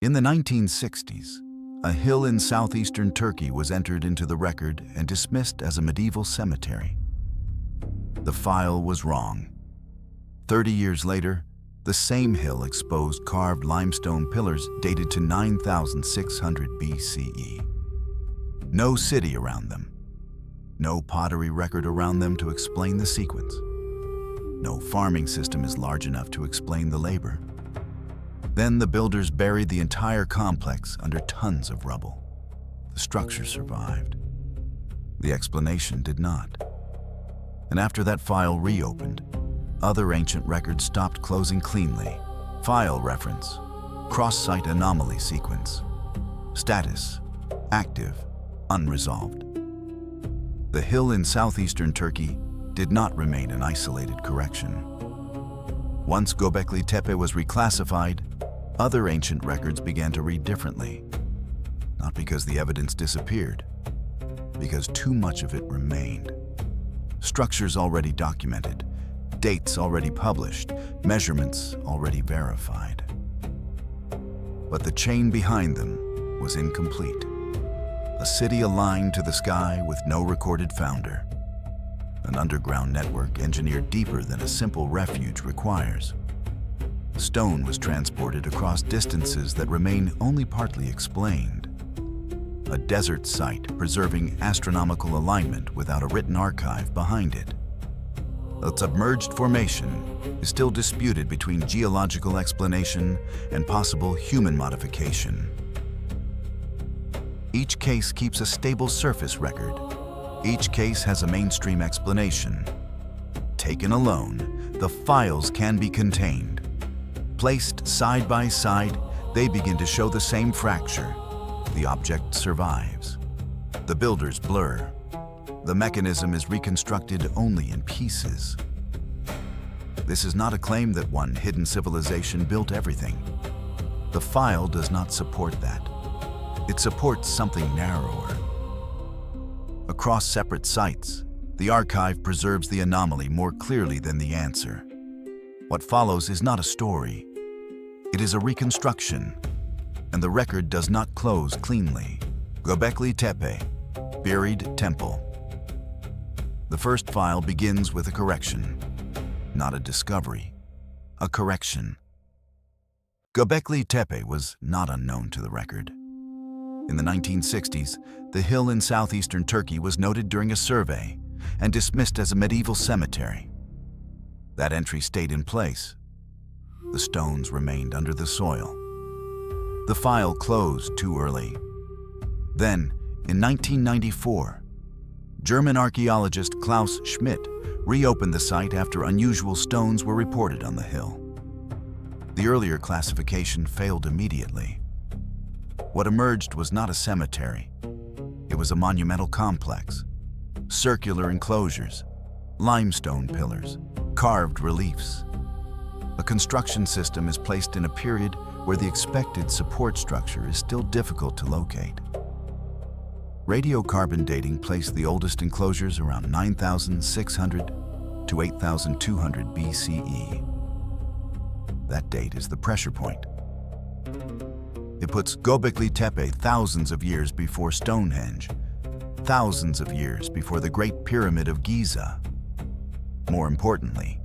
In the 1960s, a hill in southeastern Turkey was entered into the record and dismissed as a medieval cemetery. The file was wrong. 30 years later, the same hill exposed carved limestone pillars dated to 9,600 BCE. No city around them. No pottery record around them to explain the sequence. No farming system is large enough to explain the labor. Then the builders buried the entire complex under tons of rubble. The structure survived. The explanation did not. And after that file reopened, other ancient records stopped closing cleanly. File reference, cross-site anomaly sequence, status, active, unresolved. The hill in southeastern Turkey did not remain an isolated correction. Once Göbekli Tepe was reclassified, other ancient records began to read differently. Not because the evidence disappeared, because too much of it remained. Structures already documented, dates already published, measurements already verified. But the chain behind them was incomplete. A city aligned to the sky with no recorded founder. An underground network engineered deeper than a simple refuge requires. Stone was transported across distances that remain only partly explained. A desert site preserving astronomical alignment without a written archive behind it. A submerged formation is still disputed between geological explanation and possible human modification. Each case keeps a stable surface record. Each case has a mainstream explanation. Taken alone, the files can be contained. Placed side by side, they begin to show the same fracture. The object survives. The builders blur. The mechanism is reconstructed only in pieces. This is not a claim that one hidden civilization built everything. The file does not support that. It supports something narrower. Across separate sites, the archive preserves the anomaly more clearly than the answer. What follows is not a story. It is a reconstruction, and the record does not close cleanly. Göbekli Tepe, buried temple. The first file begins with a correction, not a discovery, a correction. Göbekli Tepe was not unknown to the record. In the 1960s, the hill in southeastern Turkey was noted during a survey and dismissed as a medieval cemetery. That entry stayed in place. The stones remained under the soil. The file closed too early. Then, in 1994, German archaeologist Klaus Schmidt reopened the site after unusual stones were reported on the hill. The earlier classification failed immediately. What emerged was not a cemetery. It was a monumental complex. Circular enclosures, limestone pillars, carved reliefs. A construction system is placed in a period where the expected support structure is still difficult to locate. Radiocarbon dating placed the oldest enclosures around 9,600 to 8,200 BCE. That date is the pressure point. It puts Göbekli Tepe thousands of years before Stonehenge, thousands of years before the Great Pyramid of Giza. More importantly,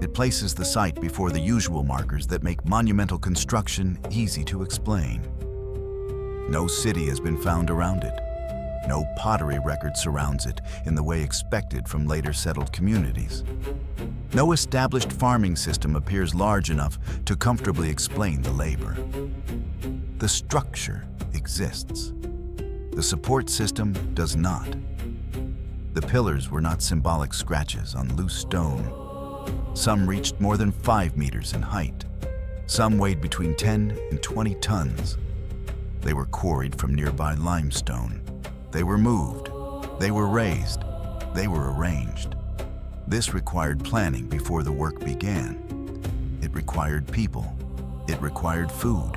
it places the site before the usual markers that make monumental construction easy to explain. No city has been found around it. No pottery record surrounds it in the way expected from later settled communities. No established farming system appears large enough to comfortably explain the labor. The structure exists. The support system does not. The pillars were not symbolic scratches on loose stone. Some reached more than 5 meters in height. Some weighed between 10 and 20 tons. They were quarried from nearby limestone. They were moved. They were raised. They were arranged. This required planning before the work began. It required people. It required food.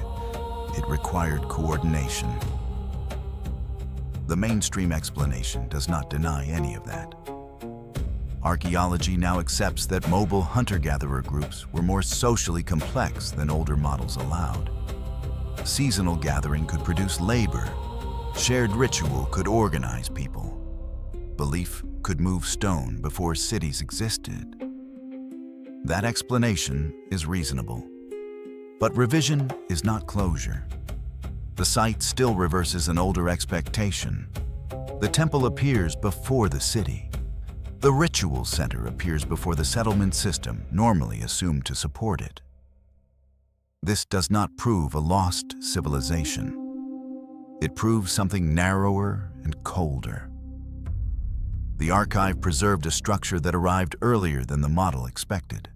It required coordination. The mainstream explanation does not deny any of that. Archaeology now accepts that mobile hunter-gatherer groups were more socially complex than older models allowed. Seasonal gathering could produce labor. Shared ritual could organize people. Belief could move stone before cities existed. That explanation is reasonable. But revision is not closure. The site still reverses an older expectation. The temple appears before the city. The ritual center appears before the settlement system normally assumed to support it. This does not prove a lost civilization. It proves something narrower and colder. The archive preserved a structure that arrived earlier than the model expected.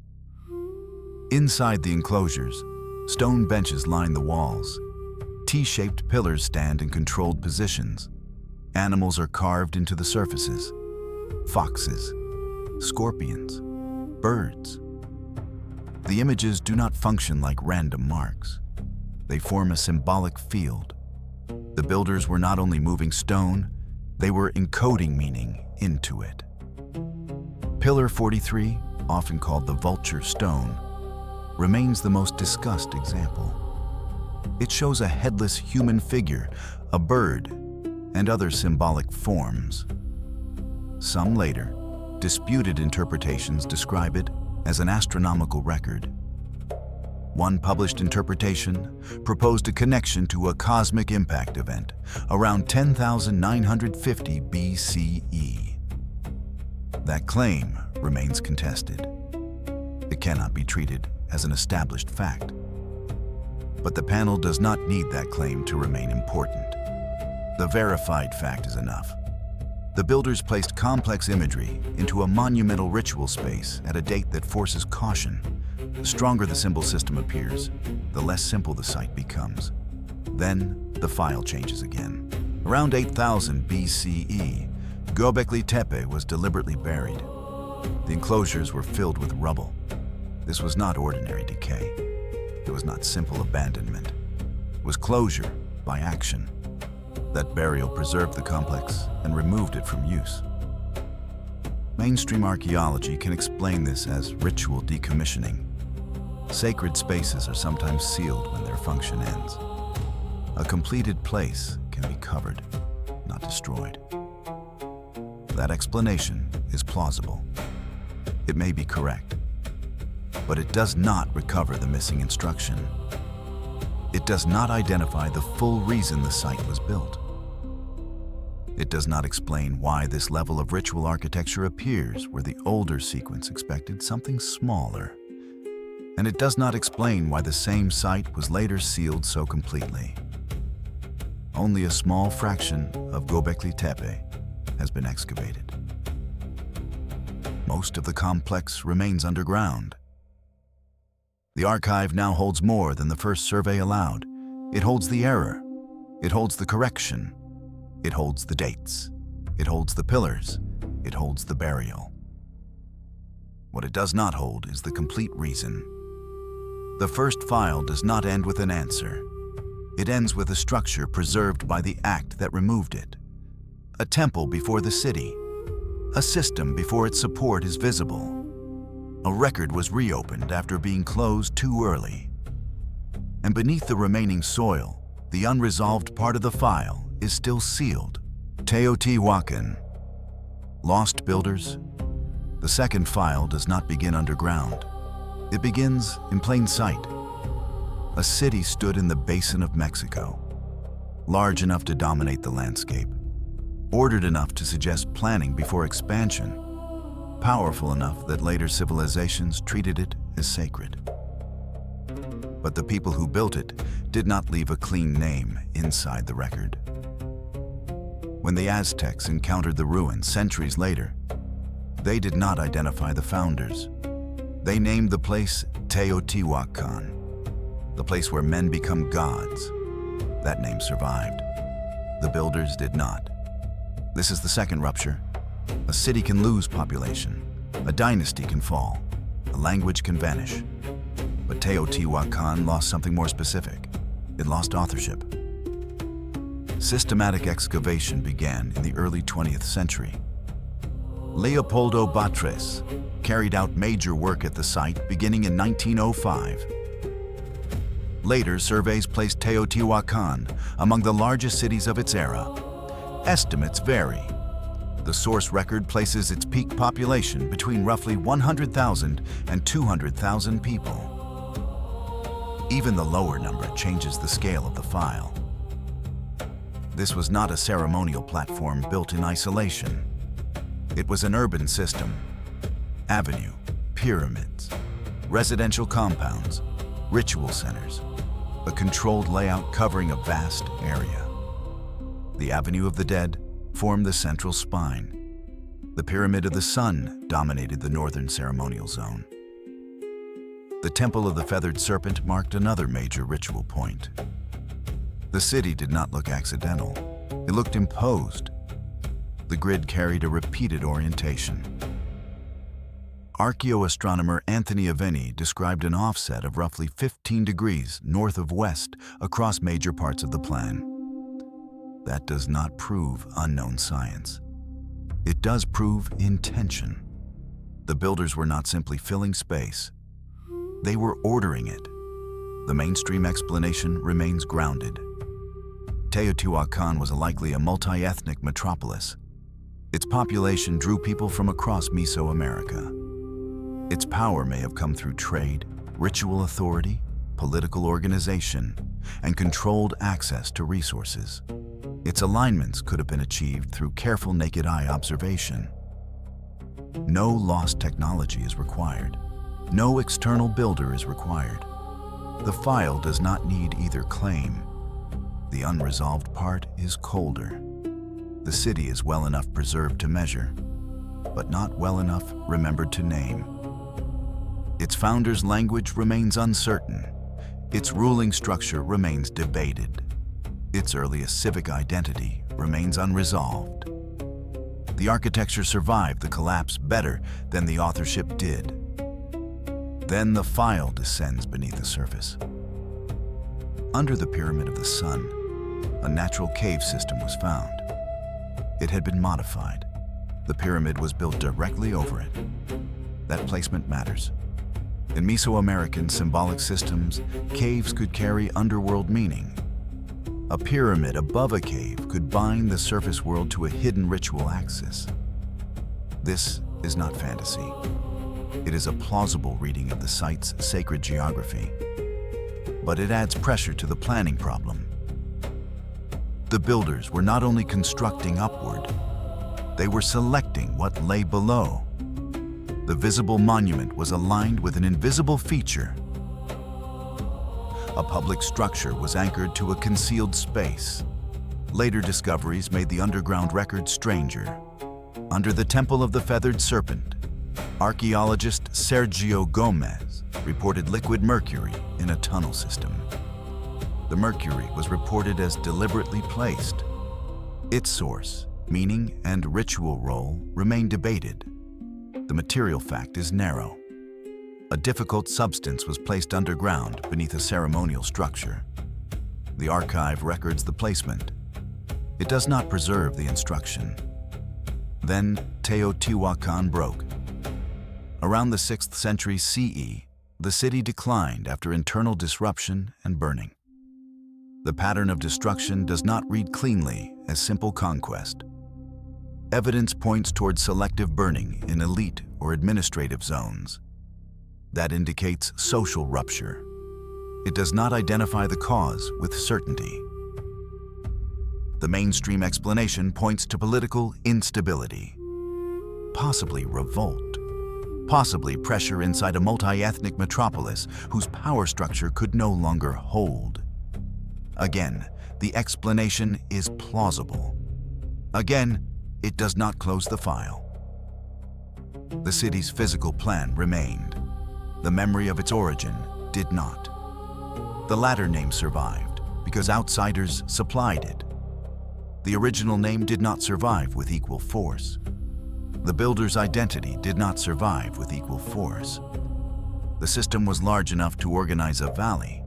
Inside the enclosures, stone benches line the walls. T-shaped pillars stand in controlled positions. Animals are carved into the surfaces. Foxes, scorpions, birds. The images do not function like random marks. They form a symbolic field. The builders were not only moving stone, they were encoding meaning into it. Pillar 43, often called the vulture stone, remains the most discussed example. It shows a headless human figure, a bird, and other symbolic forms. Some later, disputed interpretations describe it as an astronomical record. One published interpretation proposed a connection to a cosmic impact event around 10,950 BCE. That claim remains contested. It cannot be treated as an established fact. But the panel does not need that claim to remain important. The verified fact is enough. The builders placed complex imagery into a monumental ritual space at a date that forces caution. The stronger the symbol system appears, the less simple the site becomes. Then, the file changes again. Around 8,000 BCE, Göbekli Tepe was deliberately buried. The enclosures were filled with rubble. This was not ordinary decay. It was not simple abandonment. It was closure by action. That burial preserved the complex and removed it from use. Mainstream archaeology can explain this as ritual decommissioning. Sacred spaces are sometimes sealed when their function ends. A completed place can be covered, not destroyed. That explanation is plausible. It may be correct, but it does not recover the missing instruction. It does not identify the full reason the site was built. It does not explain why this level of ritual architecture appears where the older sequence expected something smaller. And it does not explain why the same site was later sealed so completely. Only a small fraction of Göbekli Tepe has been excavated. Most of the complex remains underground. The archive now holds more than the first survey allowed. It holds the error. It holds the correction. It holds the dates. It holds the pillars. It holds the burial. What it does not hold is the complete reason. The first file does not end with an answer. It ends with a structure preserved by the act that removed it. A temple before the city. A system before its support is visible. A record was reopened after being closed too early. And beneath the remaining soil, the unresolved part of the file is still sealed. Teotihuacan. Lost builders. The second file does not begin underground. It begins in plain sight. A city stood in the basin of Mexico, large enough to dominate the landscape, ordered enough to suggest planning before expansion, powerful enough that later civilizations treated it as sacred. But the people who built it did not leave a clean name inside the record. When the Aztecs encountered the ruins centuries later, they did not identify the founders. They named the place Teotihuacan, the place where men become gods. That name survived. The builders did not. This is the second rupture. A city can lose population. A dynasty can fall. A language can vanish. But Teotihuacan lost something more specific. It lost authorship. Systematic excavation began in the early 20th century. Leopoldo Batres carried out major work at the site beginning in 1905. Later, surveys placed Teotihuacan among the largest cities of its era. Estimates vary. The source record places its peak population between roughly 100,000 and 200,000 people. Even the lower number changes the scale of the file. This was not a ceremonial platform built in isolation. It was an urban system. Avenue, pyramids, residential compounds, ritual centers, a controlled layout covering a vast area. The Avenue of the Dead formed the central spine. The Pyramid of the Sun dominated the northern ceremonial zone. The Temple of the Feathered Serpent marked another major ritual point. The city did not look accidental. It looked imposed. The grid carried a repeated orientation. Archaeoastronomer Anthony Aveni described an offset of roughly 15 degrees north of west across major parts of the plan. That does not prove unknown science. It does prove intention. The builders were not simply filling space. They were ordering it. The mainstream explanation remains grounded. Teotihuacan was likely a multi-ethnic metropolis. Its population drew people from across Mesoamerica. Its power may have come through trade, ritual authority, political organization, and controlled access to resources. Its alignments could have been achieved through careful naked eye observation. No lost technology is required. No external builder is required. The file does not need either claim. The unresolved part is colder. The city is well enough preserved to measure, but not well enough remembered to name. Its founder's language remains uncertain. Its ruling structure remains debated. Its earliest civic identity remains unresolved. The architecture survived the collapse better than the authorship did. Then the file descends beneath the surface. Under the Pyramid of the Sun, a natural cave system was found. It had been modified. The pyramid was built directly over it. That placement matters. In Mesoamerican symbolic systems, caves could carry underworld meaning. A pyramid above a cave could bind the surface world to a hidden ritual axis. This is not fantasy. It is a plausible reading of the site's sacred geography. But it adds pressure to the planning problem. The builders were not only constructing upward, they were selecting what lay below. The visible monument was aligned with an invisible feature. A public structure was anchored to a concealed space. Later discoveries made the underground record stranger. Under the Temple of the Feathered Serpent, archaeologist Sergio Gomez reported liquid mercury in a tunnel system. The mercury was reported as deliberately placed. Its source, meaning, and ritual role remain debated. The material fact is narrow. A difficult substance was placed underground beneath a ceremonial structure. The archive records the placement. It does not preserve the instruction. Then Teotihuacan broke. Around the 6th century CE, the city declined after internal disruption and burning. The pattern of destruction does not read cleanly as simple conquest. Evidence points towards selective burning in elite or administrative zones. That indicates social rupture. It does not identify the cause with certainty. The mainstream explanation points to political instability, possibly revolt, possibly pressure inside a multi-ethnic metropolis whose power structure could no longer hold. Again, the explanation is plausible. Again, it does not close the file. The city's physical plan remained. The memory of its origin did not. The latter name survived because outsiders supplied it. The original name did not survive with equal force. The builder's identity did not survive with equal force. The system was large enough to organize a valley,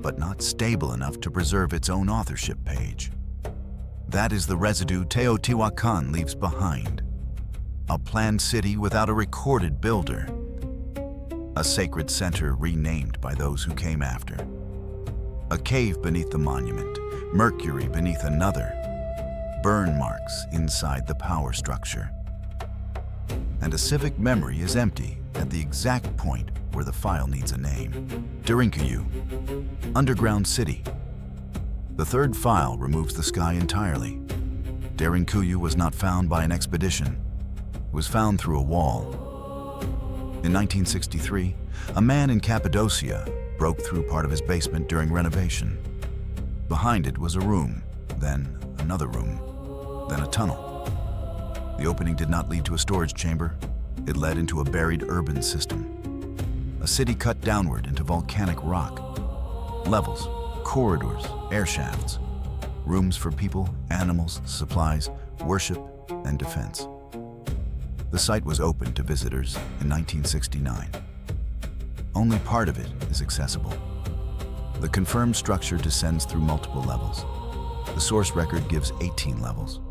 but not stable enough to preserve its own authorship page. That is the residue Teotihuacan leaves behind. A planned city without a recorded builder. A sacred center renamed by those who came after. A cave beneath the monument, mercury beneath another, burn marks inside the power structure. And a civic memory is empty at the exact point where the file needs a name. Derinkuyu, underground city. The third file removes the sky entirely. Derinkuyu was not found by an expedition. It was found through a wall. In 1963, a man in Cappadocia broke through part of his basement during renovation. Behind it was a room, then another room, then a tunnel. The opening did not lead to a storage chamber. It led into a buried urban system. A city cut downward into volcanic rock. Levels, corridors, air shafts, rooms for people, animals, supplies, worship, and defense. The site was open to visitors in 1969. Only part of it is accessible. The confirmed structure descends through multiple levels. The source record gives 18 levels.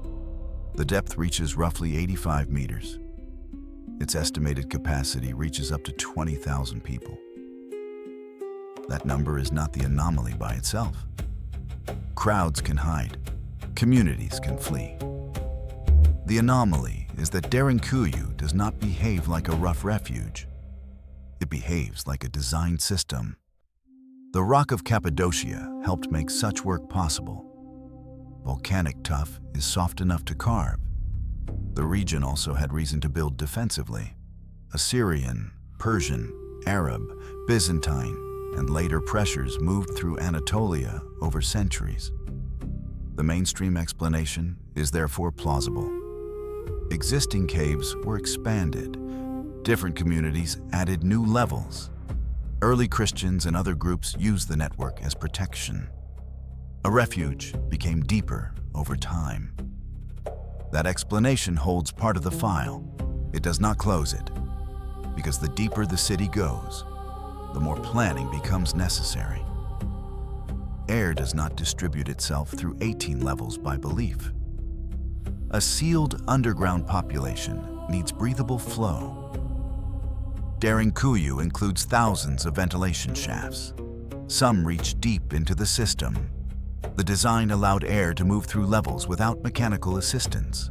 The depth reaches roughly 85 meters. Its estimated capacity reaches up to 20,000 people. That number is not the anomaly by itself. Crowds can hide. Communities can flee. The anomaly is that Derinkuyu does not behave like a rough refuge. It behaves like a designed system. The rock of Cappadocia helped make such work possible. Volcanic tuff is soft enough to carve. The region also had reason to build defensively. Assyrian, Persian, Arab, Byzantine, and later pressures moved through Anatolia over centuries. The mainstream explanation is therefore plausible. Existing caves were expanded. Different communities added new levels. Early Christians and other groups used the network as protection. A refuge became deeper over time. That explanation holds part of the file. It does not close it, because the deeper the city goes, the more planning becomes necessary. Air does not distribute itself through 18 levels by belief. A sealed underground population needs breathable flow. Derinkuyu includes thousands of ventilation shafts. Some reach deep into the system. The design allowed air to move through levels without mechanical assistance.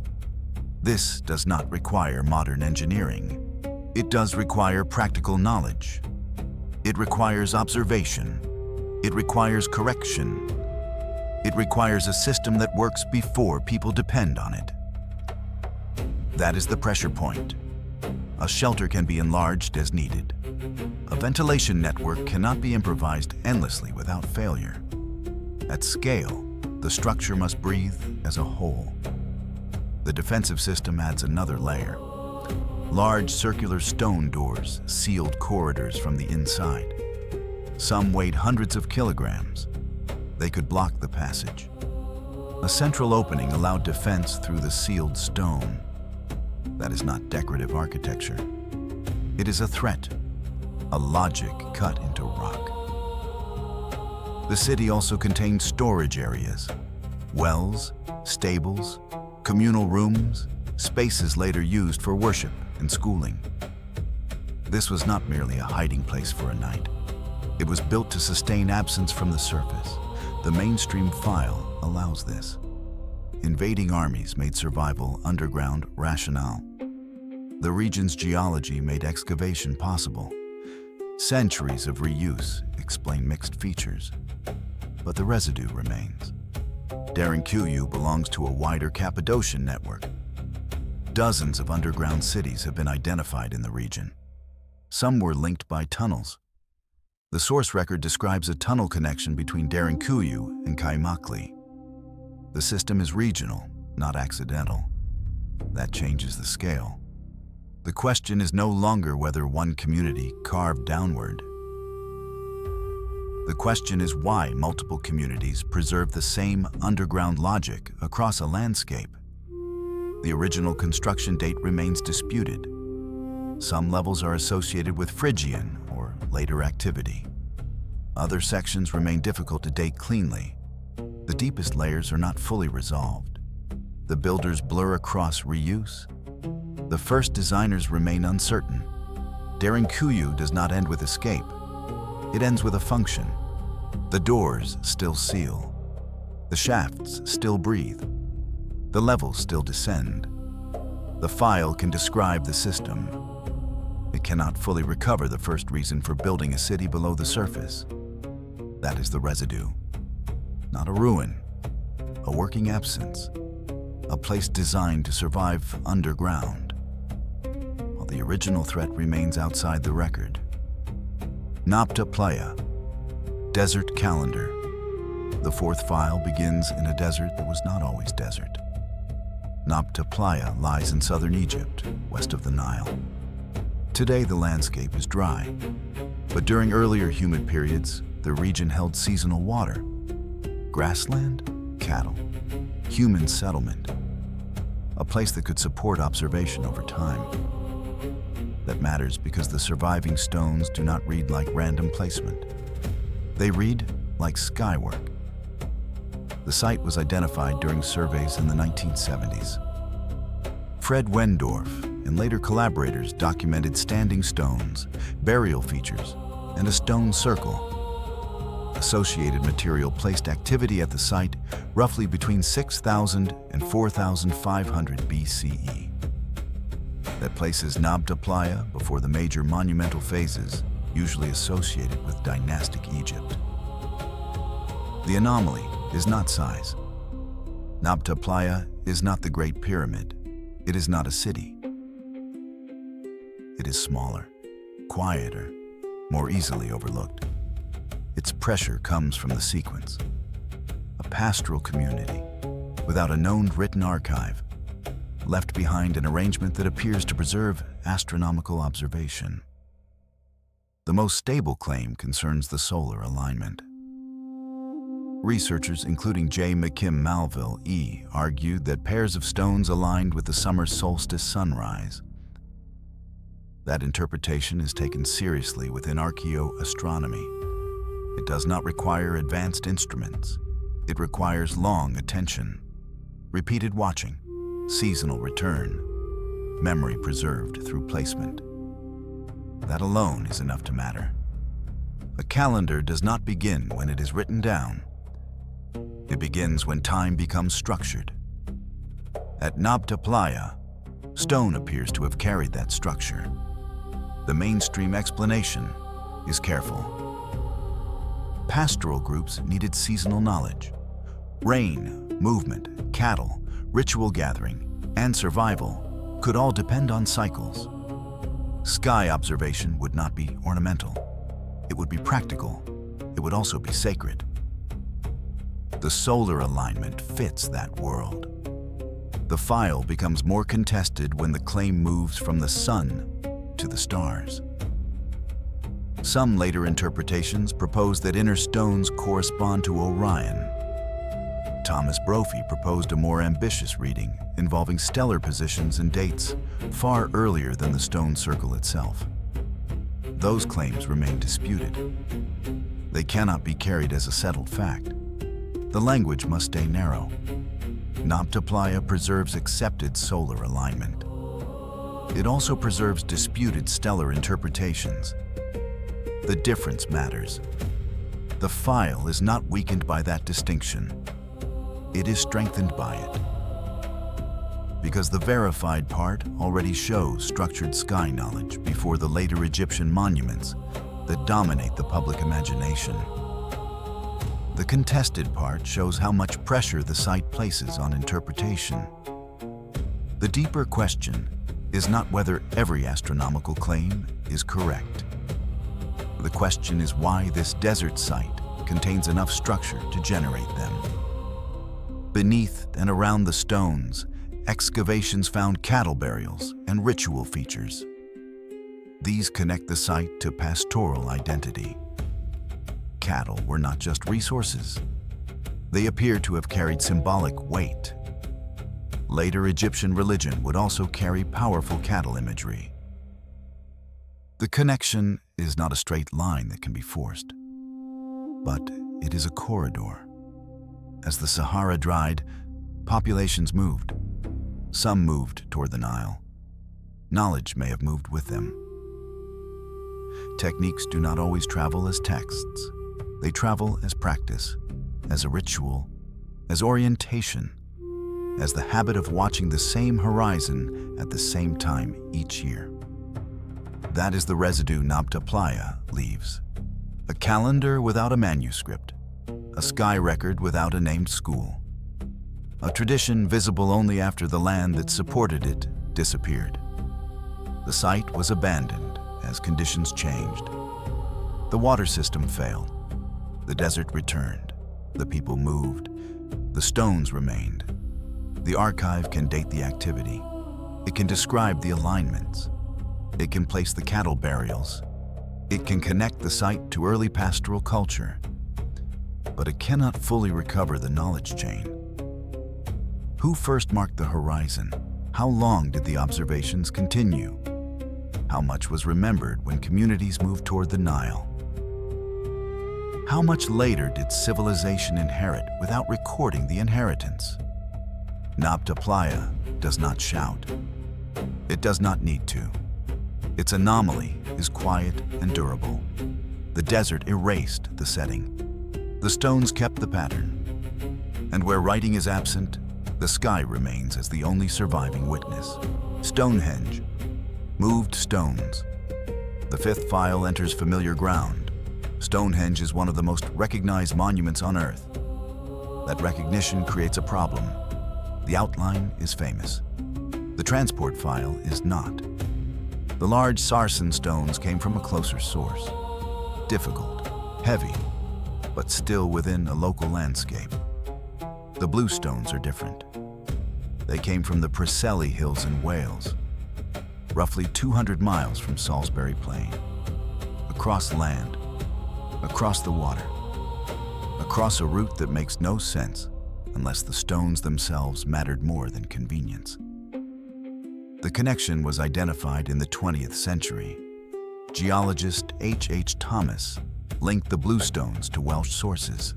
This does not require modern engineering. It does require practical knowledge. It requires observation. It requires correction. It requires a system that works before people depend on it. That is the pressure point. A shelter can be enlarged as needed. A ventilation network cannot be improvised endlessly without failure. At scale, the structure must breathe as a whole. The defensive system adds another layer. Large circular stone doors sealed corridors from the inside. Some weighed hundreds of kilograms. They could block the passage. A central opening allowed defense through the sealed stone. That is not decorative architecture. It is a threat, a logic cut into rock. The city also contained storage areas, wells, stables, communal rooms, spaces later used for worship and schooling. This was not merely a hiding place for a night. It was built to sustain absence from the surface. The mainstream file allows this. Invading armies made survival underground rational. The region's geology made excavation possible. Centuries of reuse explain mixed features, but the residue remains. Derinkuyu belongs to a wider Cappadocian network. Dozens of underground cities have been identified in the region. Some were linked by tunnels. The source record describes a tunnel connection between Derinkuyu and Kaimakli. The system is regional, not accidental. That changes the scale. The question is no longer whether one community carved downward. The question is why multiple communities preserve the same underground logic across a landscape. The original construction date remains disputed. Some levels are associated with Phrygian or later activity. Other sections remain difficult to date cleanly. The deepest layers are not fully resolved. The builders blur across reuse. The first designers remain uncertain. Derinkuyu does not end with escape. It ends with a function. The doors still seal. The shafts still breathe. The levels still descend. The file can describe the system. It cannot fully recover the first reason for building a city below the surface. That is the residue. Not a ruin, a working absence, a place designed to survive underground, while the original threat remains outside the record. Nabta Playa, desert calendar. The fourth file begins in a desert that was not always desert. Nabta Playa lies in southern Egypt, west of the Nile. Today the landscape is dry, but during earlier humid periods, the region held seasonal water. Grassland, cattle, human settlement. A place that could support observation over time. That matters because the surviving stones do not read like random placement. They read like skywork. The site was identified during surveys in the 1970s. Fred Wendorf and later collaborators documented standing stones, burial features, and a stone circle. Associated material placed activity at the site roughly between 6,000 and 4,500 BCE. That places Nabta Playa before the major monumental phases usually associated with dynastic Egypt. The anomaly is not size. Nabta Playa is not the Great Pyramid. It is not a city. It is smaller, quieter, more easily overlooked. Its pressure comes from the sequence. A pastoral community, without a known written archive, left behind an arrangement that appears to preserve astronomical observation. The most stable claim concerns the solar alignment. Researchers, including J. McKim Malville, argued that pairs of stones aligned with the summer solstice sunrise. That interpretation is taken seriously within archaeoastronomy. It does not require advanced instruments. It requires long attention, repeated watching, seasonal return, memory preserved through placement. That alone is enough to matter. A calendar does not begin when it is written down. It begins when time becomes structured. At Nabta Playa, stone appears to have carried that structure. The mainstream explanation is careful. Pastoral groups needed seasonal knowledge. Rain, movement, cattle, ritual gathering, and survival could all depend on cycles. Sky observation would not be ornamental. It would be practical. It would also be sacred. The solar alignment fits that world. The file becomes more contested when the claim moves from the sun to the stars. Some later interpretations propose that inner stones correspond to Orion. Thomas Brophy proposed a more ambitious reading involving stellar positions and dates far earlier than the stone circle itself. Those claims remain disputed. They cannot be carried as a settled fact. The language must stay narrow. Nabta Playa preserves accepted solar alignment. It also preserves disputed stellar interpretations. The difference matters. The file is not weakened by that distinction. It is strengthened by it. Because the verified part already shows structured sky knowledge before the later Egyptian monuments that dominate the public imagination. The contested part shows how much pressure the site places on interpretation. The deeper question is not whether every astronomical claim is correct. The question is why this desert site contains enough structure to generate them. Beneath and around the stones, excavations found cattle burials and ritual features. These connect the site to pastoral identity. Cattle were not just resources. They appear to have carried symbolic weight. Later Egyptian religion would also carry powerful cattle imagery. The connection is not a straight line that can be forced, but it is a corridor. As the Sahara dried, populations moved. Some moved toward the Nile. Knowledge may have moved with them. Techniques do not always travel as texts. They travel as practice, as a ritual, as orientation, as the habit of watching the same horizon at the same time each year. That is the residue Nabta Playa leaves. A calendar without a manuscript, a sky record without a named school, a tradition visible only after the land that supported it disappeared. The site was abandoned as conditions changed. The water system failed. The desert returned. The people moved. The stones remained. The archive can date the activity. It can describe the alignments. It can place the cattle burials. It can connect the site to early pastoral culture. But it cannot fully recover the knowledge chain. Who first marked the horizon? How long did the observations continue? How much was remembered when communities moved toward the Nile? How much later did civilization inherit without recording the inheritance? Nabta Playa does not shout. It does not need to. Its anomaly is quiet and durable. The desert erased the setting. The stones kept the pattern. And where writing is absent, the sky remains as the only surviving witness. Stonehenge. Moved stones. The fifth file enters familiar ground. Stonehenge is one of the most recognized monuments on Earth. That recognition creates a problem. The outline is famous. The transport file is not. The large sarsen stones came from a closer source. Difficult, heavy, but still within a local landscape. The blue stones are different. They came from the Preseli Hills in Wales, roughly 200 miles from Salisbury Plain. Across land, across the water, across a route that makes no sense unless the stones themselves mattered more than convenience. The connection was identified in the 20th century. Geologist H. Thomas linked the blue stones to Welsh sources.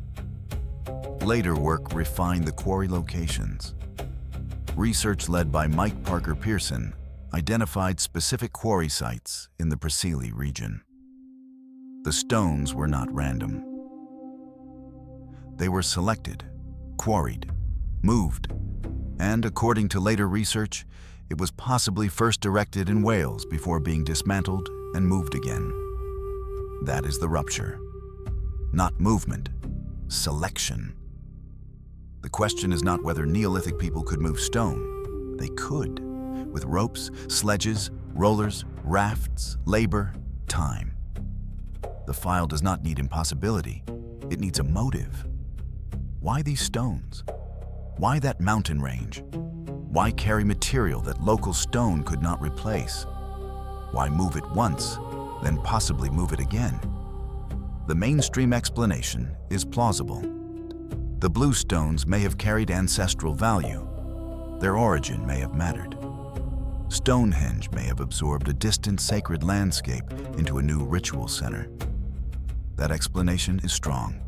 Later work refined the quarry locations. Research led by Mike Parker Pearson identified specific quarry sites in the Preseli region. The stones were not random. They were selected, quarried, moved, and according to later research, it was possibly first erected in Wales before being dismantled and moved again. That is the rupture. Not movement, selection. The question is not whether Neolithic people could move stone. They could, with ropes, sledges, rollers, rafts, labor, time. The file does not need impossibility. It needs a motive. Why these stones? Why that mountain range? Why carry material that local stone could not replace? Why move it once, then possibly move it again? The mainstream explanation is plausible. The blue stones may have carried ancestral value. Their origin may have mattered. Stonehenge may have absorbed a distant sacred landscape into a new ritual center. That explanation is strong,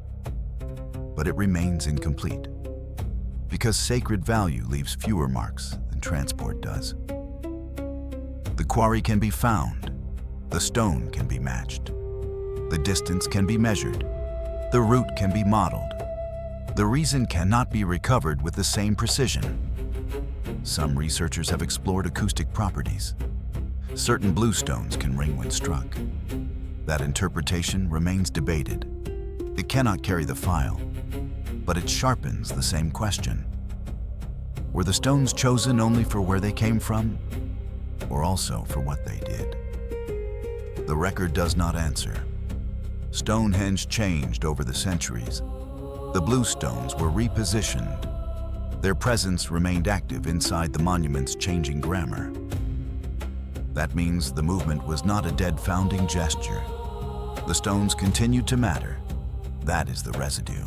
but it remains incomplete, because sacred value leaves fewer marks than transport does. The quarry can be found, the stone can be matched, the distance can be measured, the route can be modeled. The reason cannot be recovered with the same precision. Some researchers have explored acoustic properties. Certain blue stones can ring when struck. That interpretation remains debated. It cannot carry the file, but it sharpens the same question. Were the stones chosen only for where they came from, or also for what they did? The record does not answer. Stonehenge changed over the centuries. The blue stones were repositioned. Their presence remained active inside the monument's changing grammar. That means the movement was not a dead founding gesture. The stones continued to matter. That is the residue.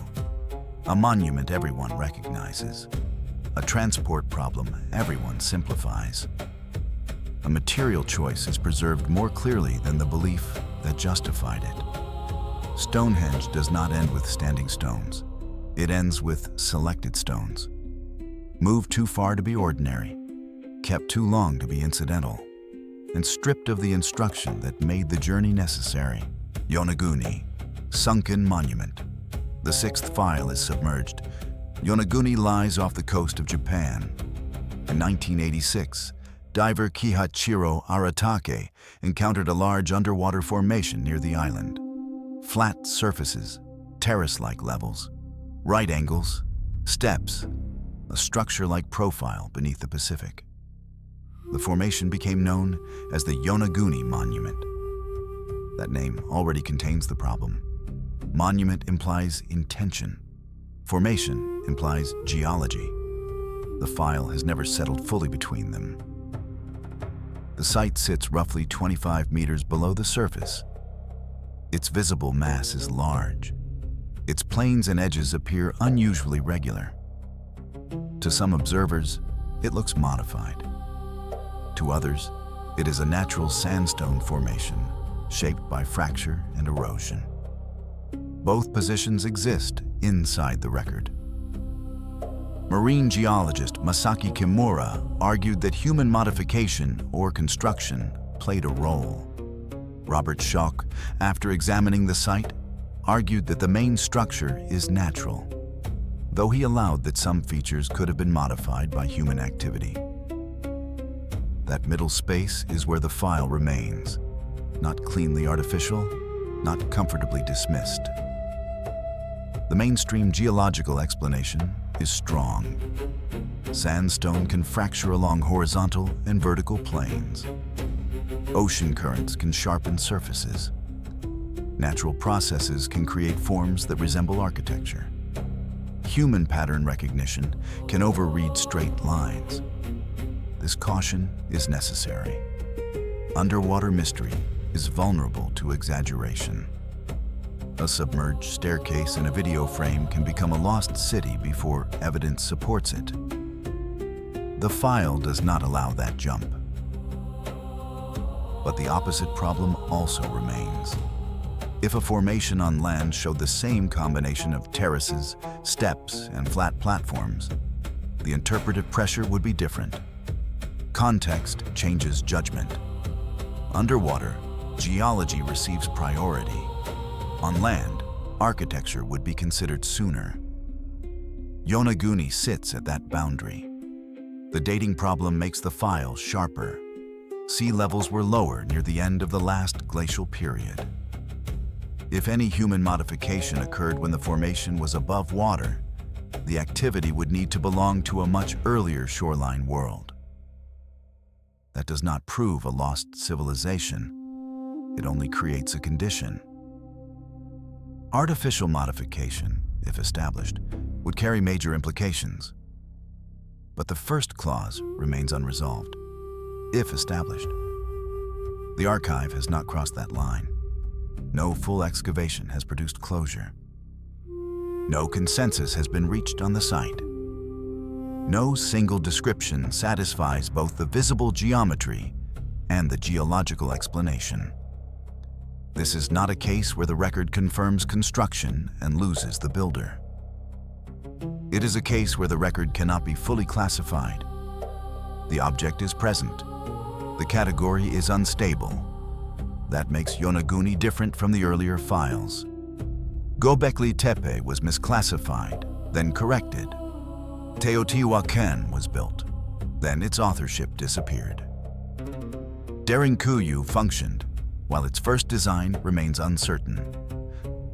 A monument everyone recognizes. A transport problem everyone simplifies. A material choice is preserved more clearly than the belief that justified it. Stonehenge does not end with standing stones. It ends with selected stones. Moved too far to be ordinary, kept too long to be incidental, and stripped of the instruction that made the journey necessary. Yonaguni Sunken Monument. The sixth file is submerged. Yonaguni lies off the coast of Japan. In 1986, diver Kihachiro Aratake encountered a large underwater formation near the island. Flat surfaces, terrace-like levels, right angles, steps, a structure-like profile beneath the Pacific. The formation became known as the Yonaguni Monument. That name already contains the problem. Monument implies intention. Formation implies geology. The file has never settled fully between them. The site sits roughly 25 meters below the surface. Its visible mass is large. Its planes and edges appear unusually regular. To some observers, it looks modified. To others, it is a natural sandstone formation shaped by fracture and erosion. Both positions exist inside the record. Marine geologist Masaki Kimura argued that human modification or construction played a role. Robert Schoch, after examining the site, argued that the main structure is natural, though he allowed that some features could have been modified by human activity. That middle space is where the file remains, not cleanly artificial, not comfortably dismissed. The mainstream geological explanation is strong. Sandstone can fracture along horizontal and vertical planes. Ocean currents can sharpen surfaces. Natural processes can create forms that resemble architecture. Human pattern recognition can overread straight lines. This caution is necessary. Underwater mystery is vulnerable to exaggeration. A submerged staircase in a video frame can become a lost city before evidence supports it. The file does not allow that jump. But the opposite problem also remains. If a formation on land showed the same combination of terraces, steps, and flat platforms, the interpretive pressure would be different. Context changes judgment. Underwater, geology receives priority. On land, architecture would be considered sooner. Yonaguni sits at that boundary. The dating problem makes the file sharper. Sea levels were lower near the end of the last glacial period. If any human modification occurred when the formation was above water, the activity would need to belong to a much earlier shoreline world. That does not prove a lost civilization. It only creates a condition. Artificial modification, if established, would carry major implications. But the first clause remains unresolved, if established. The archive has not crossed that line. No full excavation has produced closure. No consensus has been reached on the site. No single description satisfies both the visible geometry and the geological explanation. This is not a case where the record confirms construction and loses the builder. It is a case where the record cannot be fully classified. The object is present. The category is unstable. That makes Yonaguni different from the earlier files. Göbekli Tepe was misclassified, then corrected. Teotihuacan was built, then its authorship disappeared. Derinkuyu functioned, while its first design remains uncertain.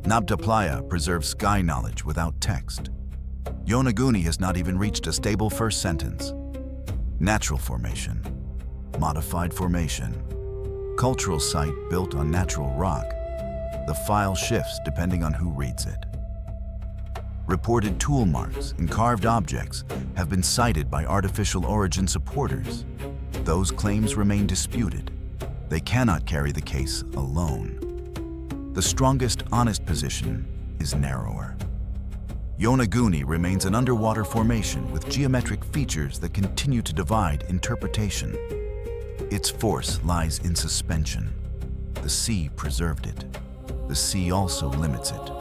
Nabta Playa preserves sky knowledge without text. Yonaguni has not even reached a stable first sentence. Natural formation, modified formation, cultural site built on natural rock. The file shifts depending on who reads it. Reported tool marks and carved objects have been cited by artificial origin supporters. Those claims remain disputed. They cannot carry the case alone. The strongest honest position is narrower. Yonaguni remains an underwater formation with geometric features that continue to divide interpretation. Its force lies in suspension. The sea preserved it. The sea also limits it.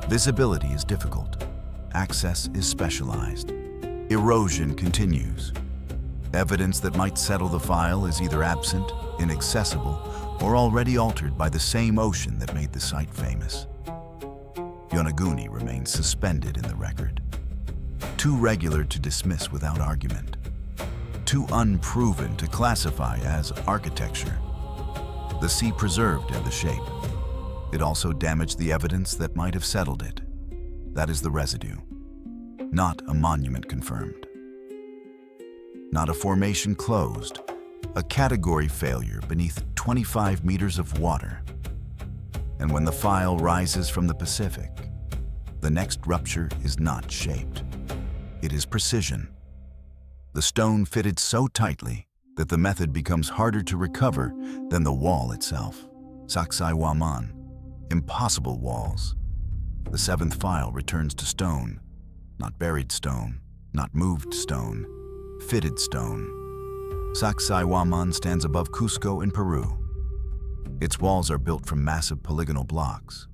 Visibility is difficult. Access is specialized. Erosion continues. Evidence that might settle the file is either absent, inaccessible, or already altered by the same ocean that made the site famous. Yonaguni remains suspended in the record. Too regular to dismiss without argument. Too unproven to classify as architecture. The sea preserved the shape. It also damaged the evidence that might have settled it. That is the residue, not a monument confirmed. Not a formation closed, a category failure beneath 25 meters of water. And when the file rises from the Pacific, the next rupture is not shaped. It is precision. The stone fitted so tightly that the method becomes harder to recover than the wall itself. Sacsayhuamán, impossible walls. The seventh file returns to stone, not buried stone, not moved stone, fitted stone. Sacsayhuamán stands above Cusco in Peru. Its walls are built from massive polygonal blocks.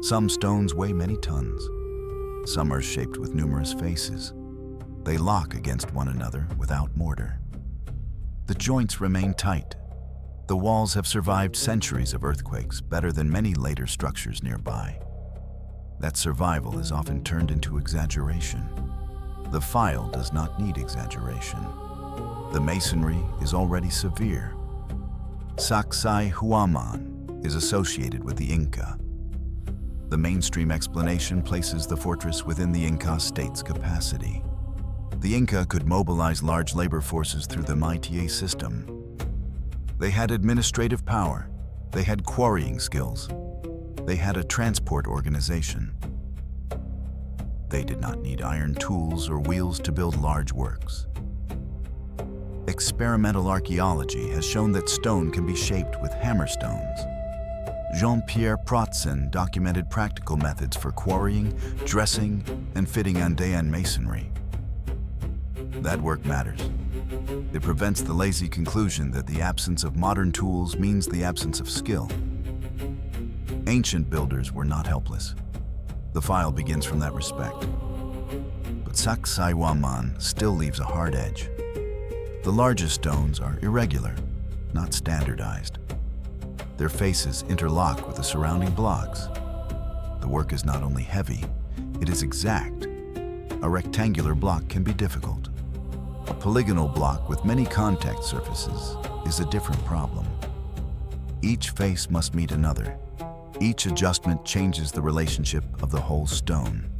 Some stones weigh many tons. Some are shaped with numerous faces. They lock against one another without mortar. The joints remain tight. The walls have survived centuries of earthquakes better than many later structures nearby. That survival is often turned into exaggeration. The file does not need exaggeration. The masonry is already severe. Sacsayhuamán is associated with the Inca. The mainstream explanation places the fortress within the Inca state's capacity. The Inca could mobilize large labor forces through the Maite system. They had administrative power. They had quarrying skills. They had a transport organization. They did not need iron tools or wheels to build large works. Experimental archaeology has shown that stone can be shaped with hammerstones. Jean-Pierre Protzen documented practical methods for quarrying, dressing, and fitting Andean masonry. That work matters. It prevents the lazy conclusion that the absence of modern tools means the absence of skill. Ancient builders were not helpless. The file begins from that respect. But Sacsayhuamán still leaves a hard edge. The largest stones are irregular, not standardized. Their faces interlock with the surrounding blocks. The work is not only heavy, it is exact. A rectangular block can be difficult. A polygonal block with many contact surfaces is a different problem. Each face must meet another. Each adjustment changes the relationship of the whole stone.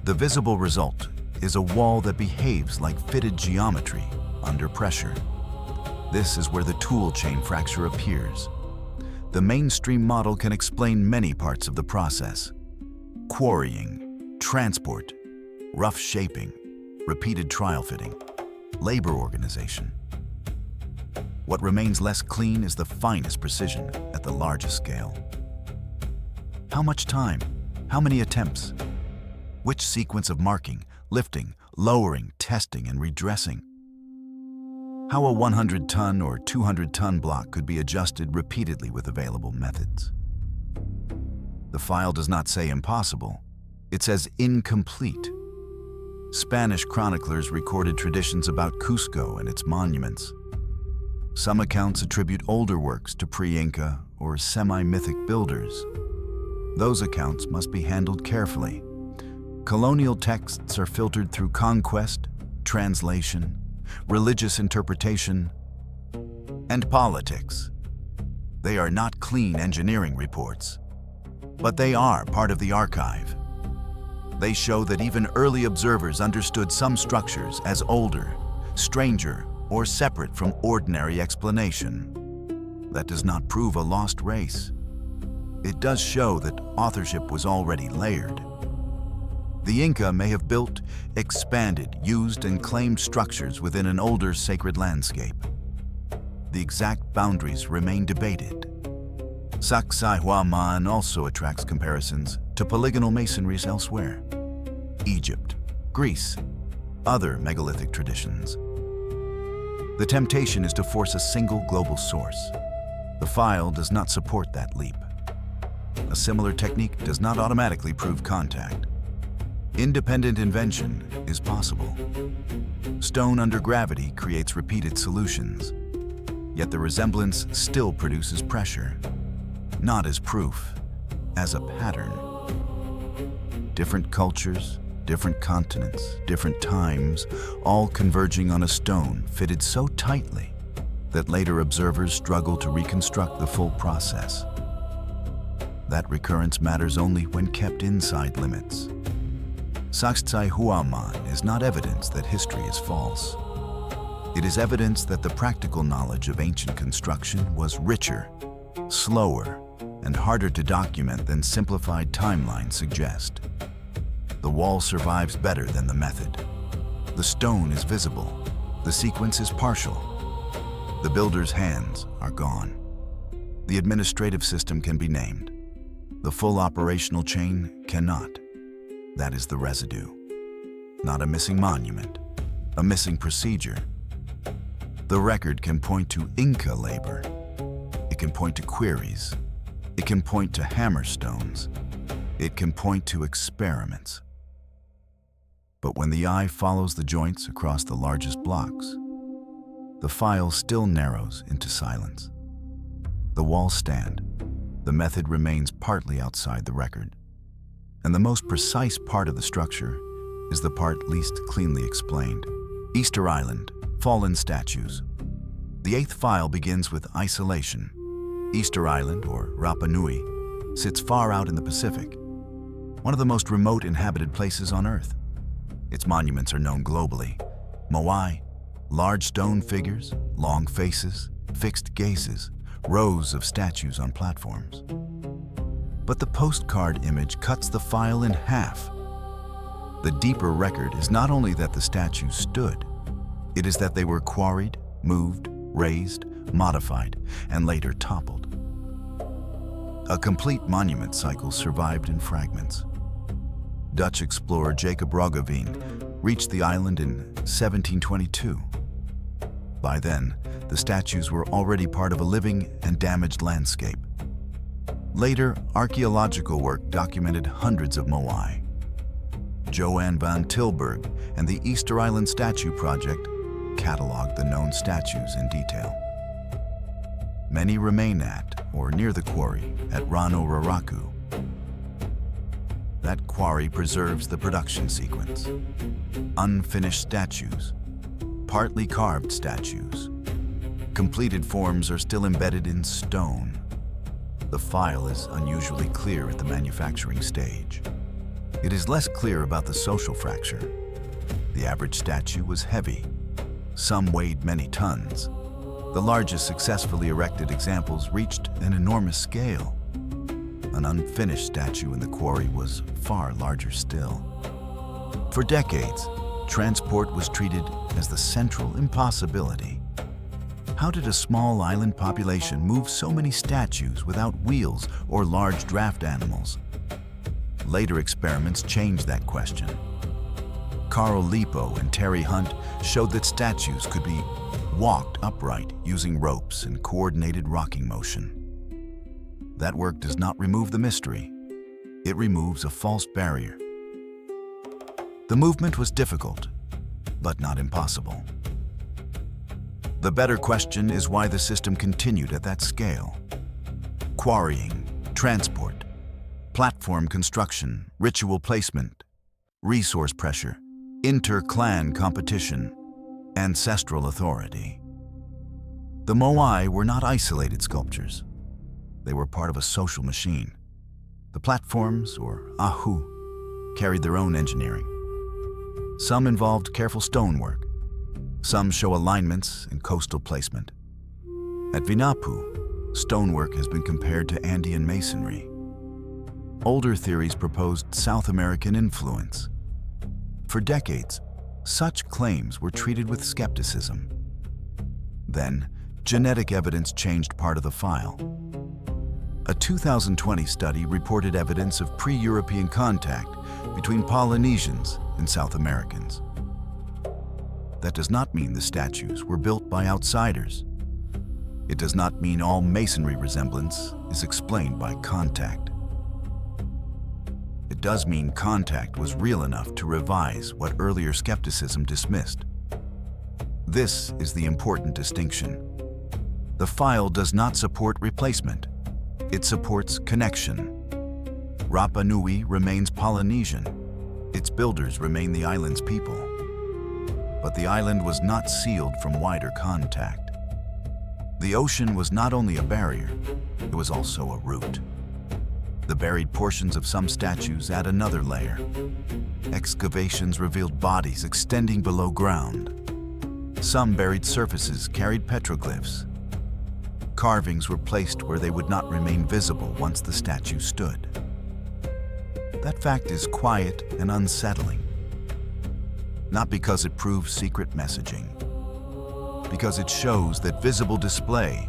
The visible result is a wall that behaves like fitted geometry under pressure. This is where the tool chain fracture appears. The mainstream model can explain many parts of the process: quarrying, transport, rough shaping, repeated trial fitting, labor organization. What remains less clean is the finest precision at the largest scale. How much time? How many attempts? Which sequence of marking, lifting, lowering, testing, and redressing? How a 100-ton or 200-ton block could be adjusted repeatedly with available methods? The file does not say impossible, it says incomplete. Spanish chroniclers recorded traditions about Cusco and its monuments. Some accounts attribute older works to pre-Inca or semi-mythic builders. Those accounts must be handled carefully. Colonial texts are filtered through conquest, translation, religious interpretation, and politics. They are not clean engineering reports, but they are part of the archive. They show that even early observers understood some structures as older, stranger, or separate from ordinary explanation. That does not prove a lost race. It does show that authorship was already layered. The Inca may have built, expanded, used, and claimed structures within an older sacred landscape. The exact boundaries remain debated. Sacsayhuamán also attracts comparisons to polygonal masonries elsewhere: Egypt, Greece, other megalithic traditions. The temptation is to force a single global source. The file does not support that leap. A similar technique does not automatically prove contact. Independent invention is possible. Stone under gravity creates repeated solutions, yet the resemblance still produces pressure, not as proof, as a pattern. Different cultures, different continents, different times, all converging on a stone fitted so tightly that later observers struggle to reconstruct the full process. That recurrence matters only when kept inside limits. Sacsayhuamán is not evidence that history is false. It is evidence that the practical knowledge of ancient construction was richer, slower, and harder to document than simplified timelines suggest. The wall survives better than the method. The stone is visible. The sequence is partial. The builder's hands are gone. The administrative system can be named. The full operational chain cannot. That is the residue. Not a missing monument, a missing procedure. The record can point to Inca labor. It can point to queries. It can point to hammerstones. It can point to experiments. But when the eye follows the joints across the largest blocks, the file still narrows into silence. The walls stand. The method remains partly outside the record. And the most precise part of the structure is the part least cleanly explained. Easter Island, fallen statues. The eighth file begins with isolation. Easter Island, or Rapa Nui, sits far out in the Pacific, one of the most remote inhabited places on Earth. Its monuments are known globally. Moai, large stone figures, long faces, fixed gazes, rows of statues on platforms. But the postcard image cuts the file in half. The deeper record is not only that the statues stood, it is that they were quarried, moved, raised, modified, and later toppled. A complete monument cycle survived in fragments. Dutch explorer Jacob Roggeveen reached the island in 1722. By then, the statues were already part of a living and damaged landscape. Later, archaeological work documented hundreds of moai. Johan van Tilburg and the Easter Island Statue Project cataloged the known statues in detail. Many remain at or near the quarry at Rano Raraku. That quarry preserves the production sequence. Unfinished statues, partly carved statues. Completed forms are still embedded in stone. The file is unusually clear at the manufacturing stage. It is less clear about the social fracture. The average statue was heavy. Some weighed many tons. The largest successfully erected examples reached an enormous scale. An unfinished statue in the quarry was far larger still. For decades, transport was treated as the central impossibility. How did a small island population move so many statues without wheels or large draft animals? Later experiments changed that question. Carl Lipo and Terry Hunt showed that statues could be walked upright using ropes and coordinated rocking motion. That work does not remove the mystery. It removes a false barrier. The movement was difficult, but not impossible. The better question is why the system continued at that scale. Quarrying, transport, platform construction, ritual placement, resource pressure, inter-clan competition, ancestral authority. The moai were not isolated sculptures. They were part of a social machine. The platforms, or ahu, carried their own engineering. Some involved careful stonework. Some show alignments and coastal placement. At Vinapu, stonework has been compared to Andean masonry. Older theories proposed South American influence. For decades, such claims were treated with skepticism. Then, genetic evidence changed part of the file. A 2020 study reported evidence of pre-European contact between Polynesians and South Americans. That does not mean the statues were built by outsiders. It does not mean all masonry resemblance is explained by contact. It does mean contact was real enough to revise what earlier skepticism dismissed. This is the important distinction. The file does not support replacement. It supports connection. Rapa Nui remains Polynesian. Its builders remain the island's people. But the island was not sealed from wider contact. The ocean was not only a barrier, it was also a route. The buried portions of some statues add another layer. Excavations revealed bodies extending below ground. Some buried surfaces carried petroglyphs. Carvings were placed where they would not remain visible once the statue stood. That fact is quiet and unsettling. Not because it proves secret messaging, because it shows that visible display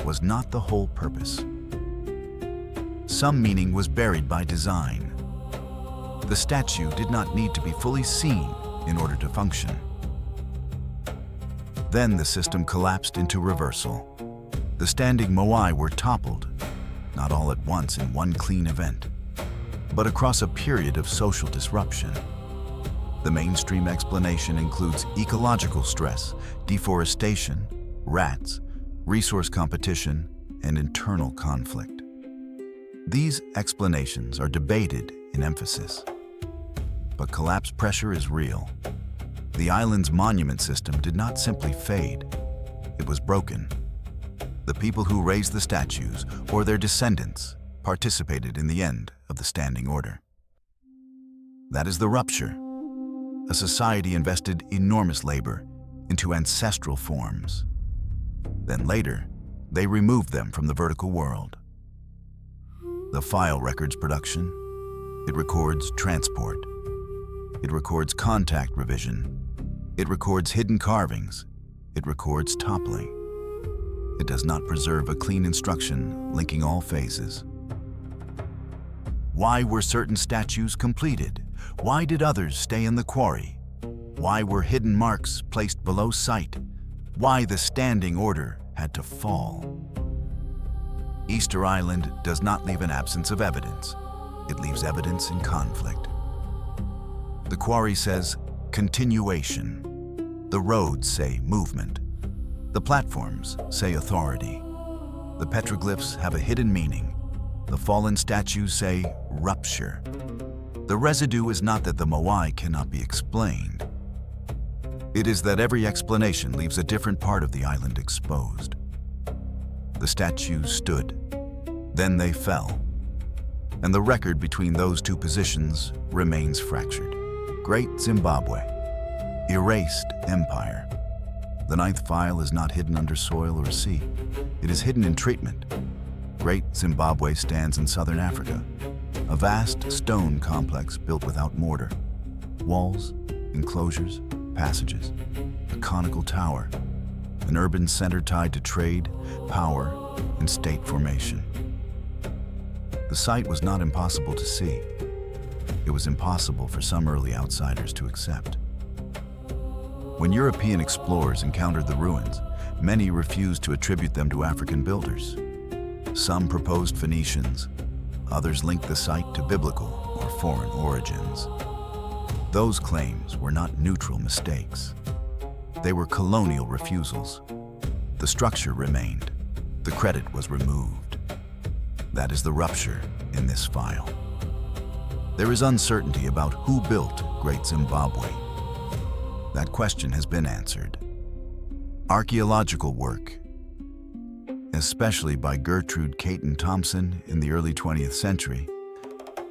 was not the whole purpose. Some meaning was buried by design. The statue did not need to be fully seen in order to function. Then the system collapsed into reversal. The standing moai were toppled, not all at once in one clean event, but across a period of social disruption. The mainstream explanation includes ecological stress, deforestation, rats, resource competition, and internal conflict. These explanations are debated in emphasis. But collapse pressure is real. The island's monument system did not simply fade, it was broken. The people who raised the statues, or their descendants, participated in the end of the standing order. That is the rupture. A society invested enormous labor into ancestral forms. Then later, they removed them from the vertical world. The file records production. It records transport. It records contact revision. It records hidden carvings. It records toppling. It does not preserve a clean instruction linking all phases. Why were certain statues completed? Why did others stay in the quarry? Why were hidden marks placed below sight? Why the standing order had to fall? Easter Island does not leave an absence of evidence. It leaves evidence in conflict. The quarry says continuation. The roads say movement. The platforms say authority. The petroglyphs have a hidden meaning. The fallen statues say rupture. The residue is not that the moai cannot be explained. It is that every explanation leaves a different part of the island exposed. The statues stood, then they fell, and the record between those two positions remains fractured. Great Zimbabwe, erased empire. The ninth file is not hidden under soil or sea. It is hidden in treatment. Great Zimbabwe stands in southern Africa, a vast stone complex built without mortar. Walls, enclosures, passages, a conical tower, an urban center tied to trade, power, and state formation. The site was not impossible to see. It was impossible for some early outsiders to accept. When European explorers encountered the ruins, many refused to attribute them to African builders. Some proposed Phoenicians, others linked the site to biblical or foreign origins. Those claims were not neutral mistakes. They were colonial refusals. The structure remained. The credit was removed. That is the rupture in this file. There is uncertainty about who built Great Zimbabwe. That question has been answered. Archaeological work, especially by Gertrude Caton Thompson in the early 20th century,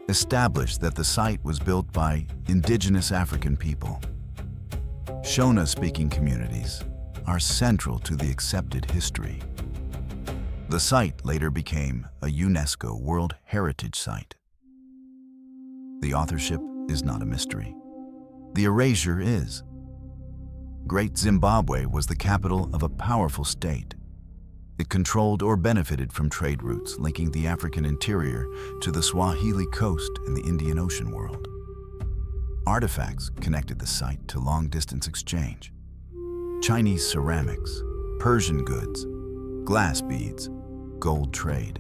established that the site was built by indigenous African people. Shona-speaking communities are central to the accepted history. The site later became a UNESCO World Heritage Site. The authorship is not a mystery. The erasure is. Great Zimbabwe was the capital of a powerful state. It controlled or benefited from trade routes linking the African interior to the Swahili coast in the Indian Ocean world. Artifacts connected the site to long-distance exchange. Chinese ceramics, Persian goods, glass beads, gold trade.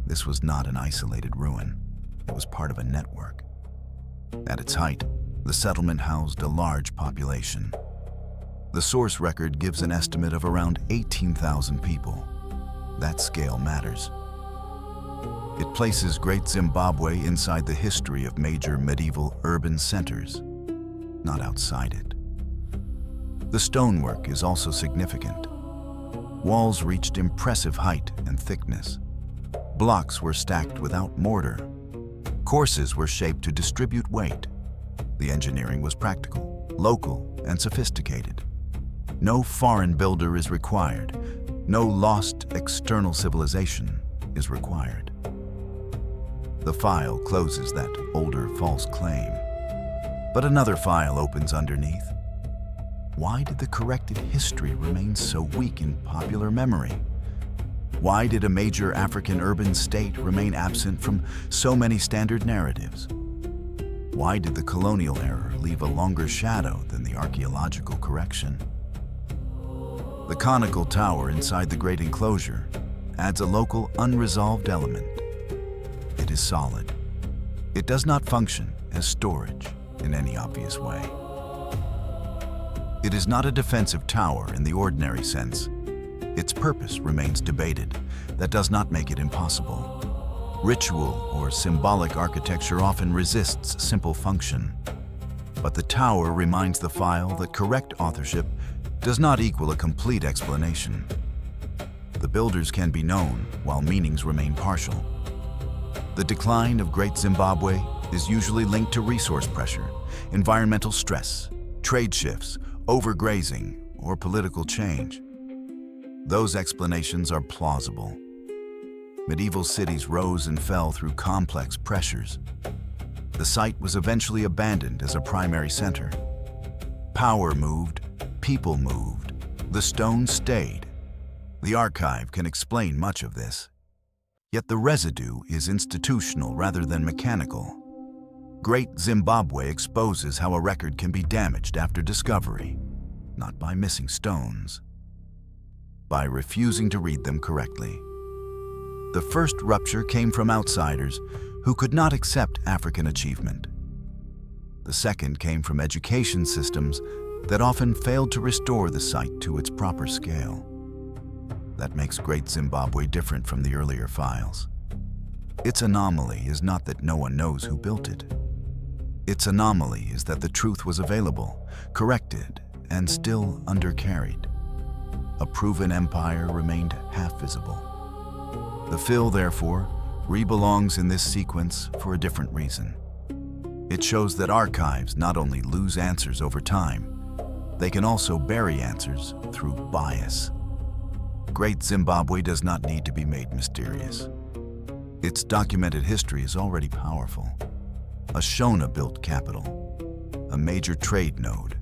This was not an isolated ruin. It was part of a network. At its height, the settlement housed a large population. The source record gives an estimate of around 18,000 people. That scale matters. It places Great Zimbabwe inside the history of major medieval urban centers, not outside it. The stonework is also significant. Walls reached impressive height and thickness. Blocks were stacked without mortar. Courses were shaped to distribute weight. The engineering was practical, local, and sophisticated. No foreign builder is required. No lost external civilization is required. The file closes that older false claim. But another file opens underneath. Why did the corrected history remain so weak in popular memory? Why did a major African urban state remain absent from so many standard narratives? Why did the colonial error leave a longer shadow than the archaeological correction? The conical tower inside the great enclosure adds a local unresolved element. It is solid. It does not function as storage in any obvious way. It is not a defensive tower in the ordinary sense. Its purpose remains debated. That does not make it impossible. Ritual or symbolic architecture often resists simple function. But the tower reminds the file that correct authorship does not equal a complete explanation. The builders can be known while meanings remain partial. The decline of Great Zimbabwe is usually linked to resource pressure, environmental stress, trade shifts, overgrazing, or political change. Those explanations are plausible. Medieval cities rose and fell through complex pressures. The site was eventually abandoned as a primary center. Power moved, people moved, the stone stayed. The archive can explain much of this. Yet the residue is institutional rather than mechanical. Great Zimbabwe exposes how a record can be damaged after discovery, not by missing stones, by refusing to read them correctly. The first rupture came from outsiders who could not accept African achievement. The second came from education systems that often failed to restore the site to its proper scale. That makes Great Zimbabwe different from the earlier files. Its anomaly is not that no one knows who built it. Its anomaly is that the truth was available, corrected, and still undercarried. A proven empire remained half visible. The fill, therefore, rebelongs in this sequence for a different reason. It shows that archives not only lose answers over time, they can also bury answers through bias. Great Zimbabwe does not need to be made mysterious. Its documented history is already powerful. A Shona-built capital, a major trade node,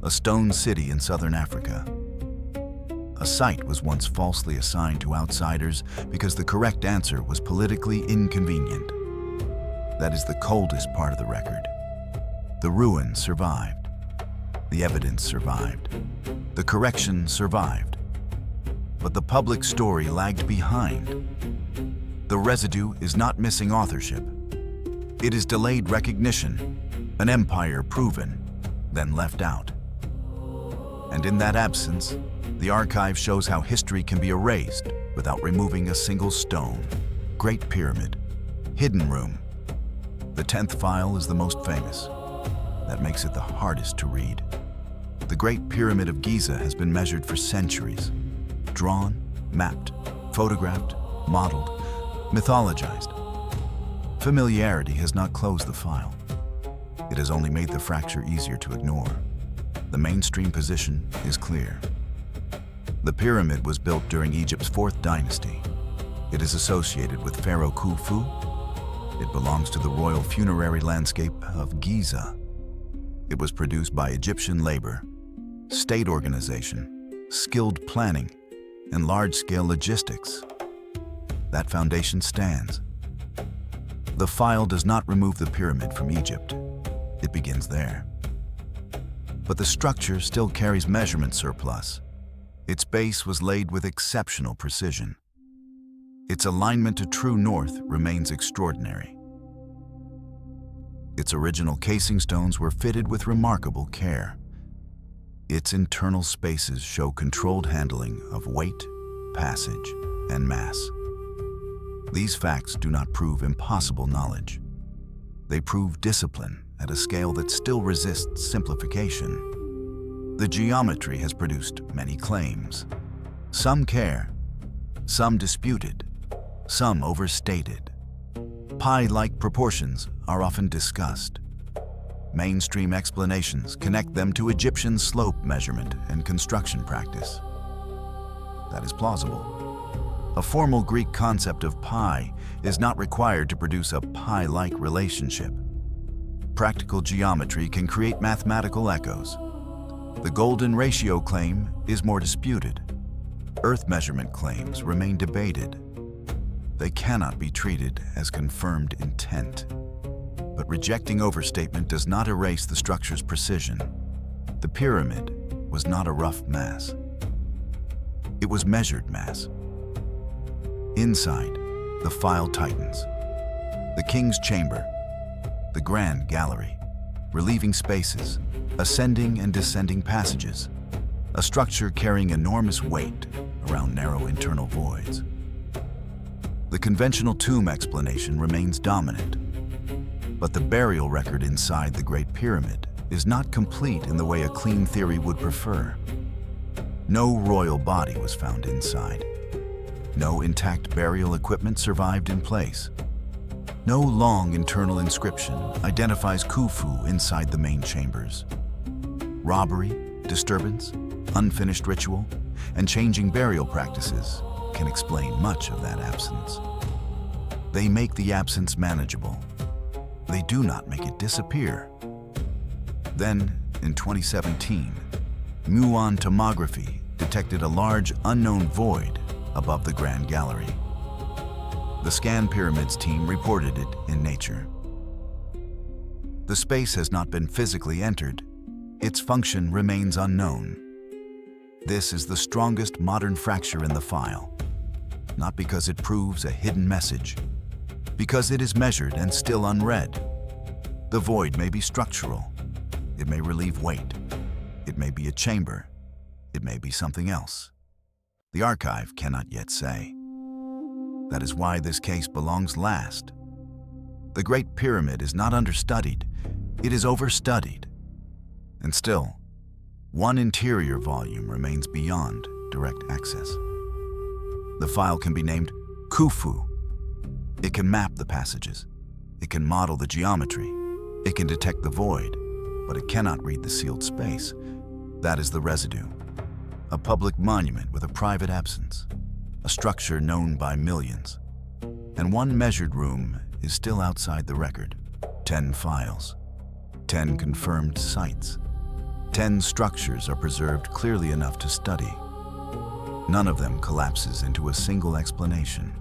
a stone city in southern Africa. A site was once falsely assigned to outsiders because the correct answer was politically inconvenient. That is the coldest part of the record. The ruin survived. The evidence survived. The correction survived. But the public story lagged behind. The residue is not missing authorship. It is delayed recognition, an empire proven, then left out. And in that absence, the archive shows how history can be erased without removing a single stone. Great Pyramid, Hidden Room. The 10th file is the most famous. That makes it the hardest to read. The Great Pyramid of Giza has been measured for centuries. Drawn, mapped, photographed, modeled, mythologized. Familiarity has not closed the file. It has only made the fracture easier to ignore. The mainstream position is clear. The pyramid was built during Egypt's 4th dynasty. It is associated with Pharaoh Khufu. It belongs to the royal funerary landscape of Giza. It was produced by Egyptian labor, state organization, skilled planning, and large-scale logistics. That foundation stands. The file does not remove the pyramid from Egypt. It begins there. But the structure still carries measurement surplus. Its base was laid with exceptional precision. Its alignment to true north remains extraordinary. Its original casing stones were fitted with remarkable care. Its internal spaces show controlled handling of weight, passage, and mass. These facts do not prove impossible knowledge. They prove discipline at a scale that still resists simplification. The geometry has produced many claims. Some care, some disputed, some overstated. Pi-like proportions are often discussed. Mainstream explanations connect them to Egyptian slope measurement and construction practice. That is plausible. A formal Greek concept of pi is not required to produce a pi-like relationship. Practical geometry can create mathematical echoes. The golden ratio claim is more disputed. Earth measurement claims remain debated. They cannot be treated as confirmed intent. But rejecting overstatement does not erase the structure's precision. The pyramid was not a rough mass. It was measured mass. Inside, the file tightens. The king's chamber, the grand gallery, relieving spaces, ascending and descending passages, a structure carrying enormous weight around narrow internal voids. The conventional tomb explanation remains dominant, but the burial record inside the Great Pyramid is not complete in the way a clean theory would prefer. No royal body was found inside. No intact burial equipment survived in place. No long internal inscription identifies Khufu inside the main chambers. Robbery, disturbance, unfinished ritual, and changing burial practices can explain much of that absence. They make the absence manageable. They do not make it disappear. Then, in 2017, muon tomography detected a large unknown void above the Grand Gallery. The Scan Pyramids team reported it in Nature. The space has not been physically entered. Its function remains unknown. This is the strongest modern fracture in the file, not because it proves a hidden message, because it is measured and still unread. The void may be structural. It may relieve weight. It may be a chamber. It may be something else. The archive cannot yet say. That is why this case belongs last. The Great Pyramid is not understudied, it is overstudied. And still, one interior volume remains beyond direct access. The file can be named Khufu. It can map the passages. It can model the geometry. It can detect the void, but it cannot read the sealed space. That is the residue. A public monument with a private absence, a structure known by millions. And one measured room is still outside the record. 10 files, 10 confirmed sites. 10 structures are preserved clearly enough to study. None of them collapses into a single explanation.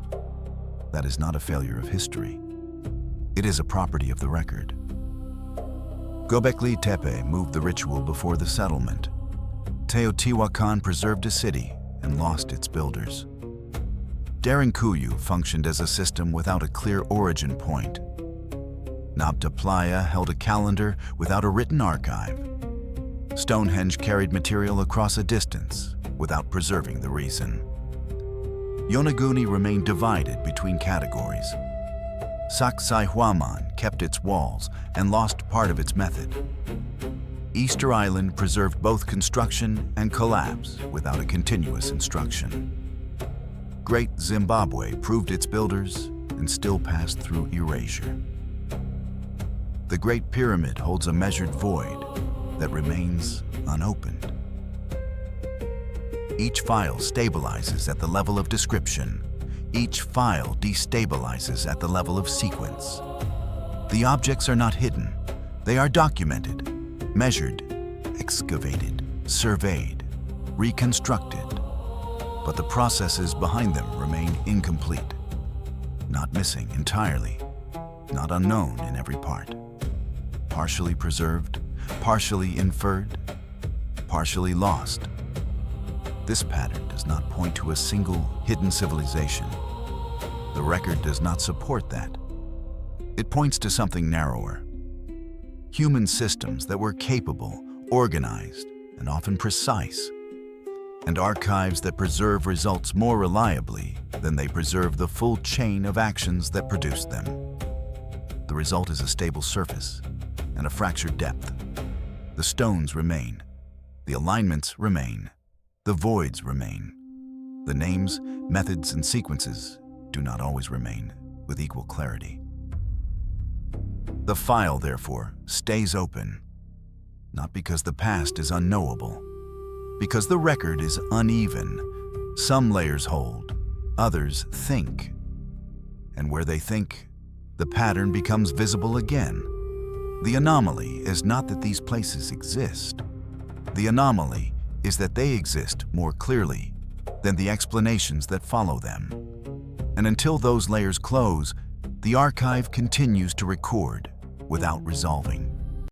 That is not a failure of history. It is a property of the record. Göbekli Tepe moved the ritual before the settlement. Teotihuacan preserved a city and lost its builders. Derinkuyu functioned as a system without a clear origin point. Nabta Playa held a calendar without a written archive. Stonehenge carried material across a distance without preserving the reason. Yonaguni remained divided between categories. Sacsayhuamán kept its walls and lost part of its method. Easter Island preserved both construction and collapse without a continuous instruction. Great Zimbabwe proved its builders and still passed through erasure. The Great Pyramid holds a measured void that remains unopened. Each file stabilizes at the level of description. Each file destabilizes at the level of sequence. The objects are not hidden. They are documented, measured, excavated, surveyed, reconstructed. But the processes behind them remain incomplete, not missing entirely, not unknown in every part. Partially preserved, partially inferred, partially lost. This pattern does not point to a single hidden civilization. The record does not support that. It points to something narrower. Human systems that were capable, organized, and often precise. and archives that preserve results more reliably than they preserve the full chain of actions that produced them. The result is a stable surface and a fractured depth. The stones remain, the alignments remain, the voids remain. The names, methods, and sequences do not always remain with equal clarity. The file, therefore, stays open, not because the past is unknowable, because the record is uneven. Some layers hold, others think. And where they think, the pattern becomes visible again. The anomaly is not that these places exist. The anomaly is that they exist more clearly than the explanations that follow them. And until those layers close, the archive continues to record without resolving.